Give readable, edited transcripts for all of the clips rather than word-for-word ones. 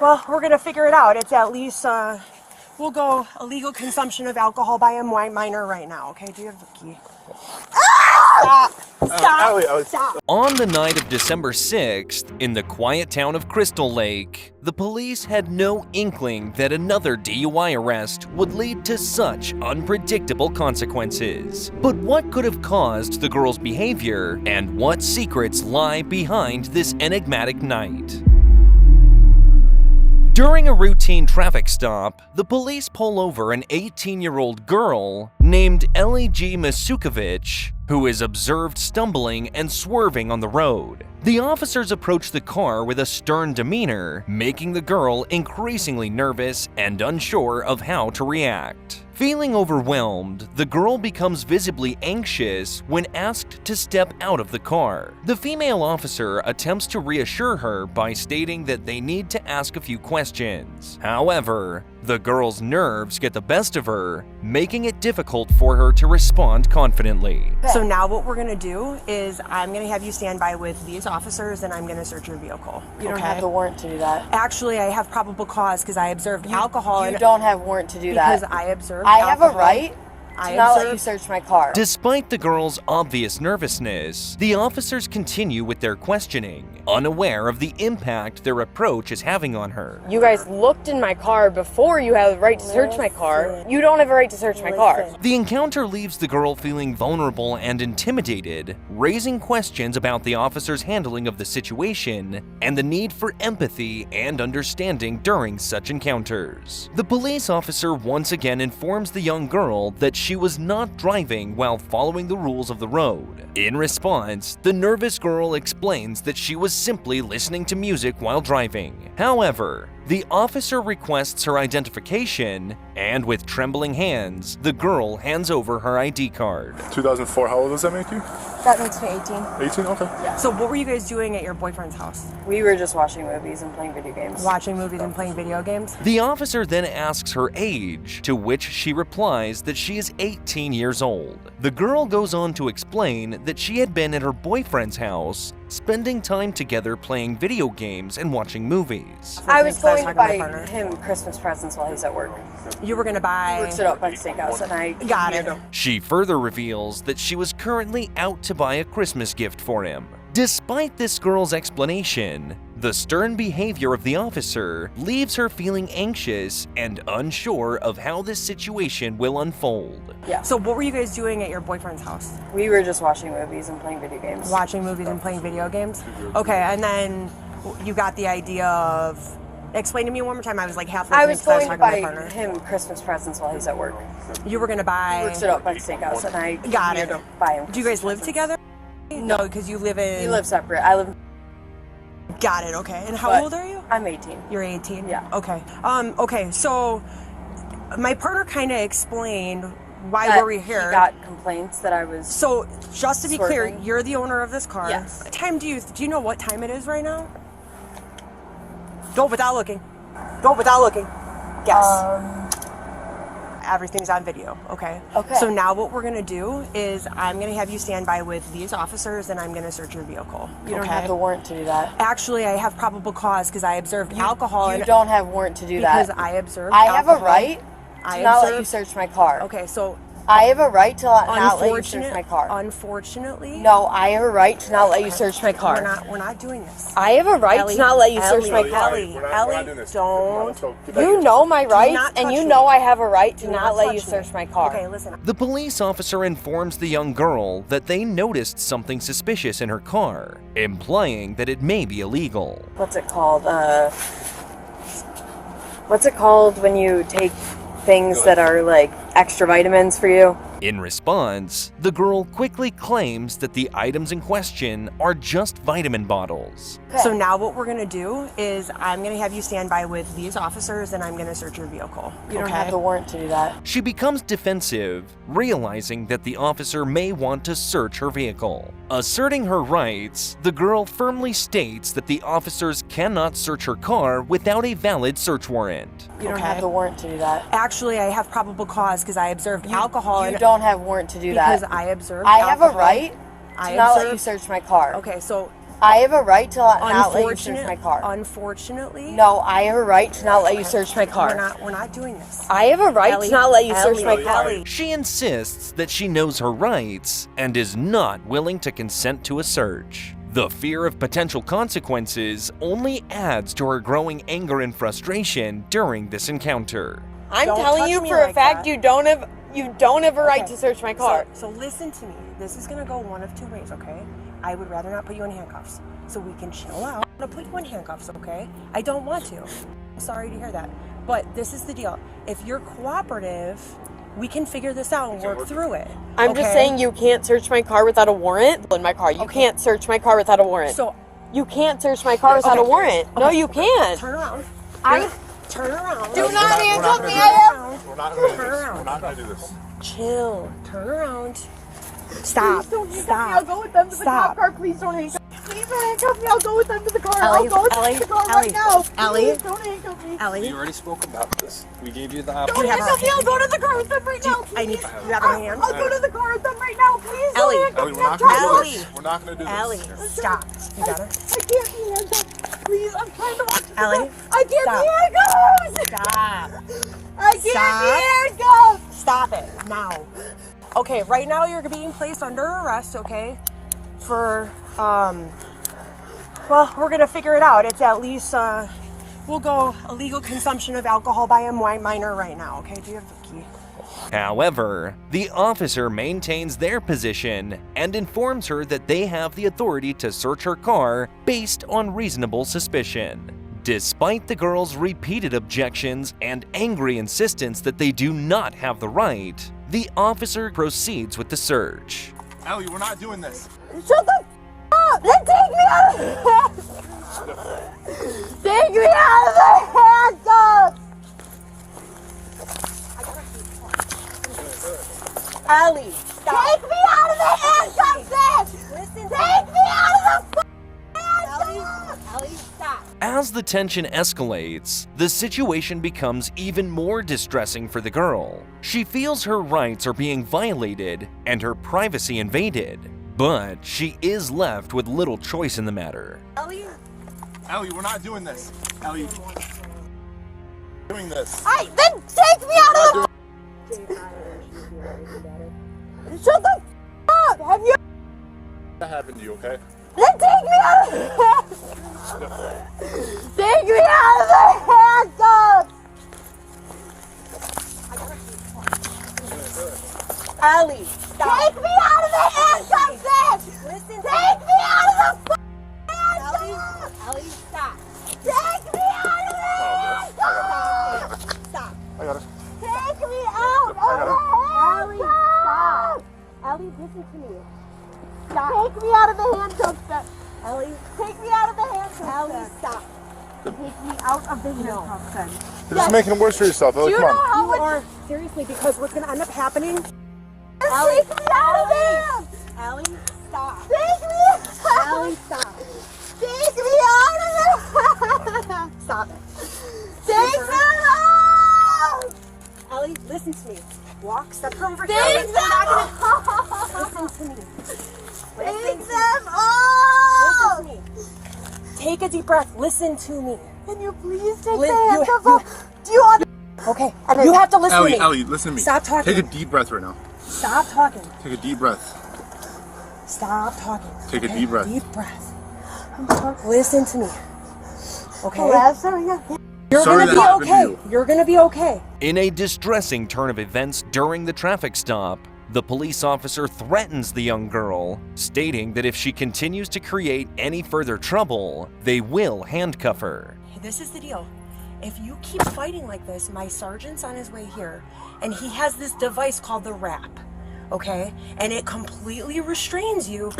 Well, we're gonna figure it out. It's at least, we'll go illegal consumption of alcohol by a minor right now, okay? Do you have the key? Stop! On the night of December 6th, in the quiet town of Crystal Lake, the police had no inkling that another DUI arrest would lead to such unpredictable consequences. But what could have caused the girl's behavior, and what secrets lie behind this enigmatic night? During a routine traffic stop, the police pull over an 18-year-old girl named Ellie G. Masukovich, who is observed stumbling and swerving on the road. The officers approach the car with a stern demeanor, making the girl increasingly nervous and unsure of how to react. Feeling overwhelmed, the girl becomes visibly anxious when asked to step out of the car. The female officer attempts to reassure her by stating that they need to ask a few questions. However, the girl's nerves get the best of her, making it difficult for her to respond confidently. So now what we're gonna do is I'm gonna have you stand by with these officers and I'm gonna search your vehicle. You don't have the warrant to do that. Actually, I have probable cause because I observed alcohol. You don't have warrant to do that. Because I observed I alcohol. have a right to not let you search my car. Despite the girl's obvious nervousness, the officers continue with their questioning, unaware of the impact their approach is having on her. You guys looked in my car before you have the right to search my car. You don't have a right to search my car. The encounter leaves the girl feeling vulnerable and intimidated, raising questions about the officers' handling of the situation and the need for empathy and understanding during such encounters. The police officer once again informs the young girl that she was not driving while following the rules of the road. In response, the nervous girl explains that she was simply listening to music while driving. However, the officer requests her identification, and with trembling hands, the girl hands over her ID card. 2004, how old does that make you? That makes me 18. 18? Okay. Yeah. So what were you guys doing at your boyfriend's house? We were just watching movies and playing video games. Watching movies and playing video games? The officer then asks her age, to which she replies that she is 18 years old. The girl goes on to explain that she had been at her boyfriend's house, spending time together playing video games and watching movies. I was going to buy him Christmas presents while he's at work. You were gonna buy... He works it up by the steakhouse and I... Got it. She further reveals that she was currently out to buy a Christmas gift for him. Despite this girl's explanation, the stern behavior of the officer leaves her feeling anxious and unsure of how this situation will unfold. Yeah. So what were you guys doing at your boyfriend's house? We were just watching movies and playing video games. Watching movies and playing video games? Okay, and then you got the idea of... Explain to me one more time. I was like halfway. I was going to buy to him Christmas presents while he's at work. You were gonna buy... He works it up by the steakhouse and I... Got it. Buy him. Do you guys live together? No, because you live in... We live separate. I live... Got it, okay. And how old are you? I'm 18. You're 18? Yeah. Okay. Okay, so my partner kind of explained why were we here. He got complaints that I was... So just to be clear, swerving. you're the owner of this car. Yes. What time do you know what time it is right now? Go without looking. Go without looking. Yes. Everything's on video, okay? Okay. So now what we're gonna do is I'm gonna have you stand by with these officers and I'm gonna search your vehicle. You don't have the warrant to do that. Actually, I have probable cause because I observed alcohol. You don't have warrant to do that. Because I observed I have alcohol. a right to not let you search my car. Okay, so... I have a right to not let you search my car. Unfortunately... No, I have a right to not let you search my car. We're not doing this. I have a right Ellie, to not let you search my Ellie, car. Ellie, don't. You know my rights, not and touch you me. know I have a right to Do not let you touch me. search my car. Okay, listen. The police officer informs the young girl that they noticed something suspicious in her car, implying that it may be illegal. What's it called? What's it called when you take things that are like extra vitamins for you? In response, the girl quickly claims that the items in question are just vitamin bottles. So now what we're gonna do is I'm gonna have you stand by with these officers and I'm gonna search your vehicle. You don't have the warrant to do that. She becomes defensive, realizing that the officer may want to search her vehicle. Asserting her rights, the girl firmly states that the officers cannot search her car without a valid search warrant. You don't have the warrant to do that. Actually, I have probable cause because I observed alcohol. You don't have warrant to do that. Because I observed I have alcohol. a right to not let you search my car. Okay, so I have a right to not let you search my car. Unfortunately. No, I have a right to not let you search my car. We're not doing this. I have a right to not let you search my car. She insists that she knows her rights and is not willing to consent to a search. The fear of potential consequences only adds to her growing anger and frustration during this encounter. I'm Don't telling touch you me for a like fact that. you don't have a right to search my car. So listen to me. This is gonna go one of two ways, okay? I would rather not put you in handcuffs, so we can chill out. I'm gonna put you in handcuffs, okay? I don't want to. I'm sorry to hear that, but this is the deal. If you're cooperative, we can figure this out and work through it. I'm just saying you can't search my car without a warrant. In my car, you can't search my car without a warrant. So you can't search my car without a warrant. No, you can't. turn around. Turn around. Do not handcuff me. We're not going to do this. We're not going to do this. Chill. Turn around. Stop. Stop. I'll go with them to the Stop. cop car. Please don't handcuff me. Please don't handcuff me. I'll go with them to the car. Ellie, I'll go with them Ellie, to the car Ellie, right now. Ellie. Please don't handcuff me. Ellie. We already spoke about this. We gave you the Don't option. handcuff me. I'll go to the car with them right now. I need. Please. You have a hand. I'll go to the car with them right now. Please don't Ellie. handcuff Ellie, me. we're not I'm going to trying do to this. We're not going to do this. Ellie, stop. You got her? I can't be handcuffed. Please, I'm trying to watch the Ellie, car. I can't stop. be handcuffed. Stop. I can't Stop. be handcuffed. Stop it now. Okay, right now you're being placed under arrest, okay? For, well, we're gonna figure it out. It's at least, we'll go illegal consumption of alcohol by a minor right now, okay? Do you have the key? However, the officer maintains their position and informs her that they have the authority to search her car based on reasonable suspicion. Despite the girl's repeated objections and angry insistence that they do not have the right, the officer proceeds with the search. Ellie, we're not doing this. Shut the up! Then take me out of the handcuffs! Take me out of the handcuffs! Ellie, stop. Take me out of the handcuffs, then! Listen, Take me out of the handcuffs! Ellie, stop. As the tension escalates, the situation becomes even more distressing for the girl. She feels her rights are being violated and her privacy invaded, but she is left with little choice in the matter. Ellie, Ellie, we're not doing this. Ellie, doing this. Then take me out of the... Shut the up! Have you... That happened to you, okay? Then take me out of the handcuffs! Take me out of the handcuffs! Ellie, stop. Take me out of the handcuffs, then! Listen, Take me out of the handcuffs! Ellie, stop. Take me out of the handcuffs! Stop. I got it. Take me out of Ellie, the handcuffs! Ellie, listen to me. Take me out of the handcuffs, then! Ellie, Take me out of the handcuffs, Ellie, then! stop. Take me out of the handcuffs, then! You're just making it worse for yourself, Ellie. Do you Come know on. how You much... are, seriously, because what's gonna end up happening? Ellie, take me out of them! Ellie, stop. Take me out! Ellie, stop. Take me out of them! Stop it. Take them out! Ellie, listen to me. Walk, step over here. Take We're them not gonna- out! Listen to me. Take them out! Listen to me. Take a deep breath. Listen to me. Can you please take Li- the you- handcuffs you- off? Do you want... Okay, you have to listen to Ellie, me. Ellie, listen to me. Stop talking. Take a deep breath right now. Stop talking. Take a deep breath. Stop talking. Take a okay? deep breath. Deep breath. Listen to me. Okay? You're Sorry gonna be that happened to okay. you. You're gonna be okay. In a distressing turn of events during the traffic stop, the police officer threatens the young girl, stating that if she continues to create any further trouble, they will handcuff her. This is the deal. If you keep fighting like this, my sergeant's on his way here, and he has this device called the wrap, okay? And it completely restrains you.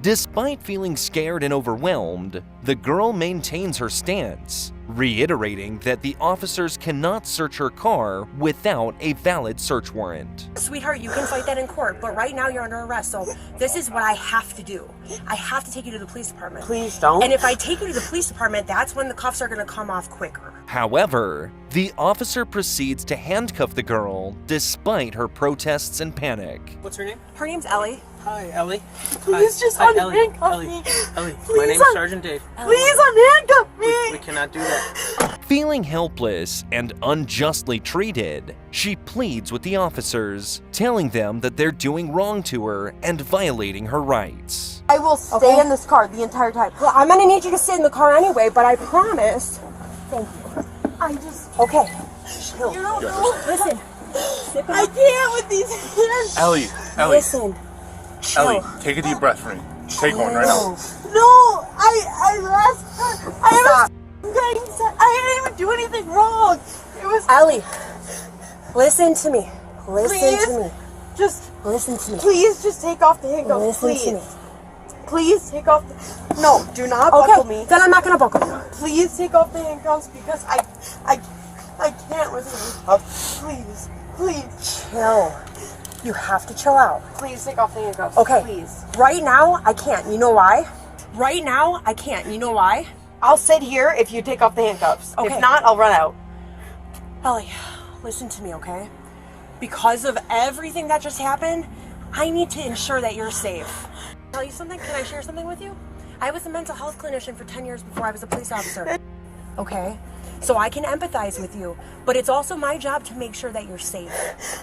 Despite feeling scared and overwhelmed, the girl maintains her stance, reiterating that the officers cannot search her car without a valid search warrant. Sweetheart, you can fight that in court, but right now you're under arrest, so this is what I have to do. I have to take you to the police department. Please don't. And if I take you to the police department, that's when the cuffs are gonna come off quicker. However, the officer proceeds to handcuff the girl despite her protests and panic. What's her name? Her name's Ellie. Hi, Ellie. Please just Hi, unhandcuff Ellie. me. Ellie, my Please name's Sergeant Dave. Please unhandcuff me. We cannot do that. Feeling helpless and unjustly treated, she pleads with the officers, telling them that they're doing wrong to her and violating her rights. I will stay in this car the entire time. Well, I'm gonna need you to sit in the car anyway, but I promise. Thank you. I just, Okay. Chill. you don't know. Listen. Sit I back. can't with these hands. Ellie, Listen. Chill. Ellie, take a deep breath for me. Take one right now. No, I last, Stop. I didn't even do anything wrong. It was, Ellie, listen to me. Listen Please? to me. just, Listen to me. please just take off the handcuffs, Listen to please. me. Please take off the, no, do not Okay, buckle me. then I'm not gonna buckle you. Please take off the handcuffs because I can't with the handcuffs. Please, please, Chill. You have to chill out. please take off the handcuffs. Okay. Please. Right now, I can't. You know why? Right now, I can't. You know why? I'll sit here if you take off the handcuffs. Okay. If not, I'll run out. Ellie, listen to me, okay? Because of everything that just happened, I need to ensure that you're safe. Tell you something? Can I share something with you? I was a mental health clinician for 10 years before I was a police officer. Okay? So I can empathize with you, but it's also my job to make sure that you're safe.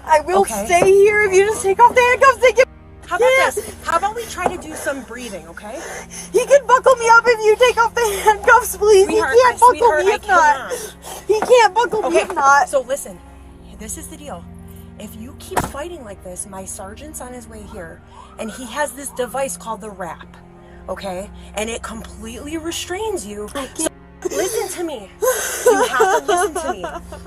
I will Okay. stay here if you just take off the handcuffs. They can, How about this? How about we try to do some breathing, okay? he can buckle me up if you take off the handcuffs, please. Sweetheart, he can't buckle sweetheart, me I if not. cannot. He can't buckle me Okay, if not. so listen, this is the deal. If you keep fighting like this, my sergeant's on his way here, and he has this device called the wrap, okay? And it completely restrains you. So listen to me. You have to listen to me.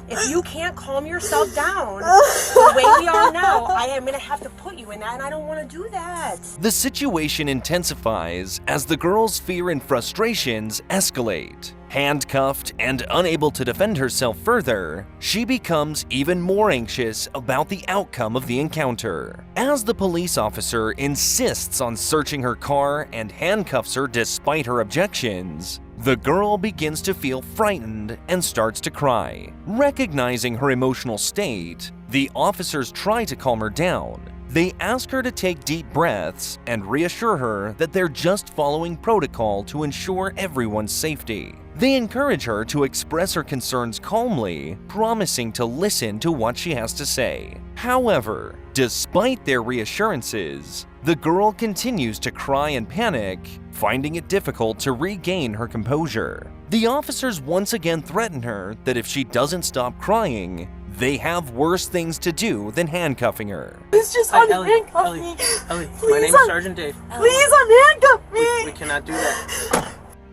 If you can't calm yourself down the way we are now, I am going to have to put you in that, and I don't want to do that. The situation intensifies as the girl's fear and frustrations escalate. Handcuffed and unable to defend herself further, she becomes even more anxious about the outcome of the encounter. As the police officer insists on searching her car and handcuffs her despite her objections, the girl begins to feel frightened and starts to cry. Recognizing her emotional state, the officers try to calm her down. They ask her to take deep breaths and reassure her that they're just following protocol to ensure everyone's safety. They encourage her to express her concerns calmly, promising to listen to what she has to say. However, despite their reassurances, the girl continues to cry and panic, finding it difficult to regain her composure. The officers once again threaten her that if she doesn't stop crying, they have worse things to do than handcuffing her. Please just Hi, unhandcuff Ellie. me. Ellie, my Please name's Sergeant Dave. Please unhandcuff We me. cannot do that.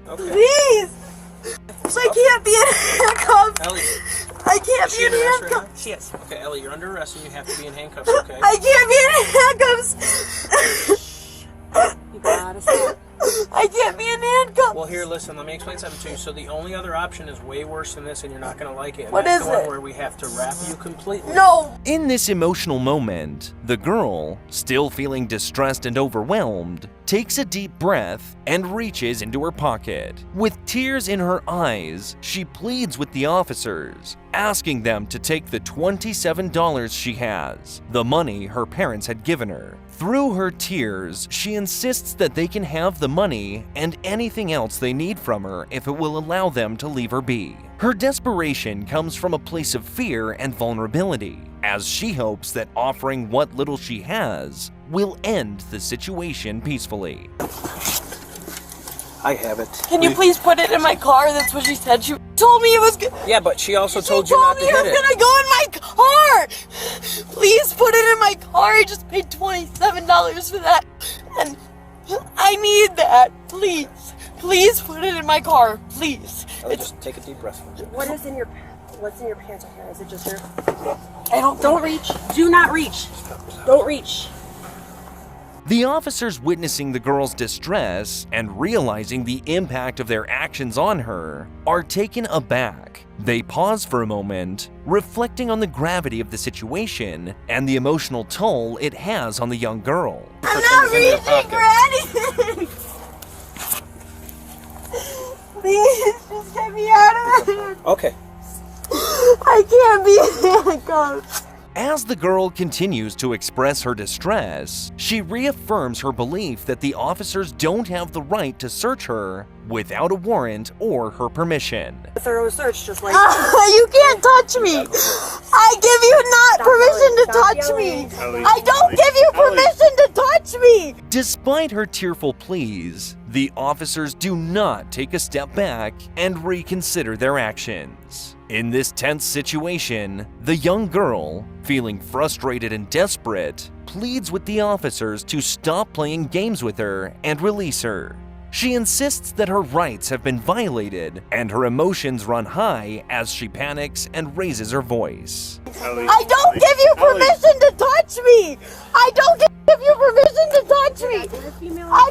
Okay. Please. I can't be in handcuffs. Ellie, I can't is be she in in arrest right now? handcuffs. She is. Okay, Ellie, you're under arrest and you have to be in handcuffs, okay? I can't be in handcuffs. You gotta stop. I can't be in handcuffs. Well, here, listen, let me explain something to you. So the only other option is way worse than this and you're not going to like it. And What that's is the one it? where we have to wrap you completely. No. In this emotional moment, the girl, still feeling distressed and overwhelmed, takes a deep breath and reaches into her pocket. With tears in her eyes, she pleads with the officers, asking them to take the $27 she has, the money her parents had given her. Through her tears, she insists that they can have the money and anything else they need from her if it will allow them to leave her be. Her desperation comes from a place of fear and vulnerability, as she hopes that offering what little she has will end the situation peacefully. I have it. Can you please put it in my car? That's what she said. She told me it was good. Yeah, but she also told She you told not to me it hit was it. gonna go in my car. Please put it in my car. I just paid $27 for that, and I need that. Please, please put it in my car. Please. Ellie, just take a deep breath. What's in your pants right here? Is it just your... I Don't reach. Do not reach. Don't reach. The officers witnessing the girl's distress and realizing the impact of their actions on her are taken aback. They pause for a moment, reflecting on the gravity of the situation and the emotional toll it has on the young girl. I'm not reaching for anything. Please, just get me out of here. Okay, I can't be handcuffed. As the girl continues to express her distress, she reaffirms her belief that the officers don't have the right to search her without a warrant or her permission. A thorough search, just like. You can't touch me. I give you not permission to touch me. I don't give you permission to touch me. Despite her tearful pleas, the officers do not take a step back and reconsider their actions. In this tense situation, the young girl, feeling frustrated and desperate, pleads with the officers to stop playing games with her and release her. She insists that her rights have been violated, and her emotions run high as she panics and raises her voice. I don't give you permission to touch me. I don't give you permission to touch me. I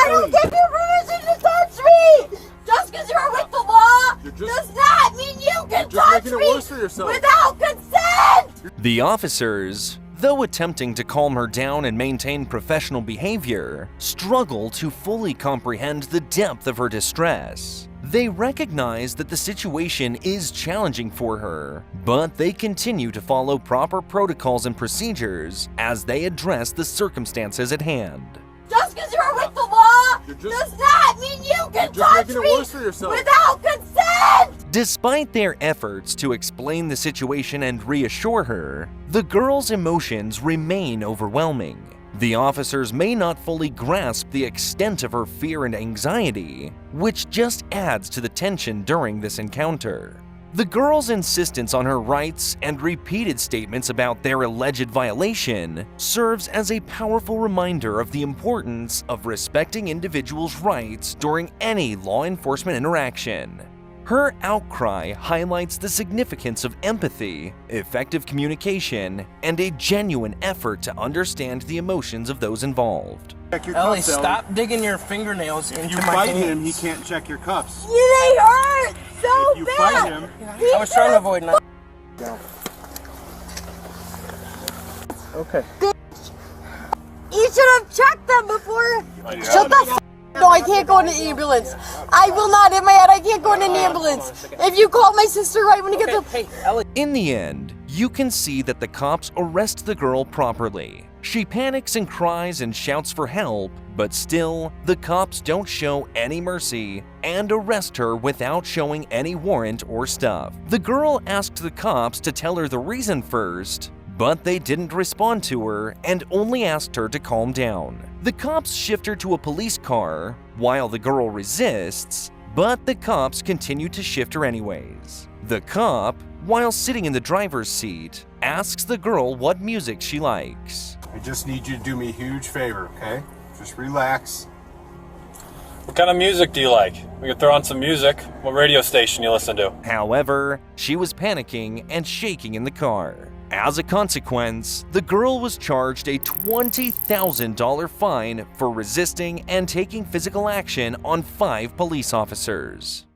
don't give you permission to touch me. Just because you're with the law does not mean you can touch making it me worse for yourself. without consent. The officers, though attempting to calm her down and maintain professional behavior, struggle to fully comprehend the depth of her distress. They recognize that the situation is challenging for her, but they continue to follow proper protocols and procedures as they address the circumstances at hand. Just because you're with the law does not mean you can touch making it me worse for yourself. without consent. Despite their efforts to explain the situation and reassure her, the girl's emotions remain overwhelming. The officers may not fully grasp the extent of her fear and anxiety, which just adds to the tension during this encounter. The girl's insistence on her rights and repeated statements about their alleged violation serves as a powerful reminder of the importance of respecting individuals' rights during any law enforcement interaction. Her outcry highlights the significance of empathy, effective communication, and a genuine effort to understand the emotions of those involved. Check your Ellie, cuffs, Ellie. stop digging your fingernails If into you my fight pants. him, he can't check your cuffs. They hurt so If you bad. fight him, I was trying to avoid that. Okay. You should have checked them before. Shut the f. No, I can't go in the ambulance. I will not. In my head, I can't go in an ambulance. If you call my sister right when you get Hey, Ellie. In the end, you can see that the cops arrest the girl properly. She panics and cries and shouts for help, but still, the cops don't show any mercy and arrest her without showing any warrant or stuff. The girl asked the cops to tell her the reason first, but they didn't respond to her and only asked her to calm down. The cops shift her to a police car while the girl resists, but the cops continue to shift her anyways. The cop, while sitting in the driver's seat, asks the girl what music she likes. I just need you to do me a huge favor, okay? Just relax. What kind of music do you like? We could throw on some music. What radio station you listen to? However, she was panicking and shaking in the car. As a consequence, the girl was charged a $20,000 fine for resisting and taking physical action on 5 police officers.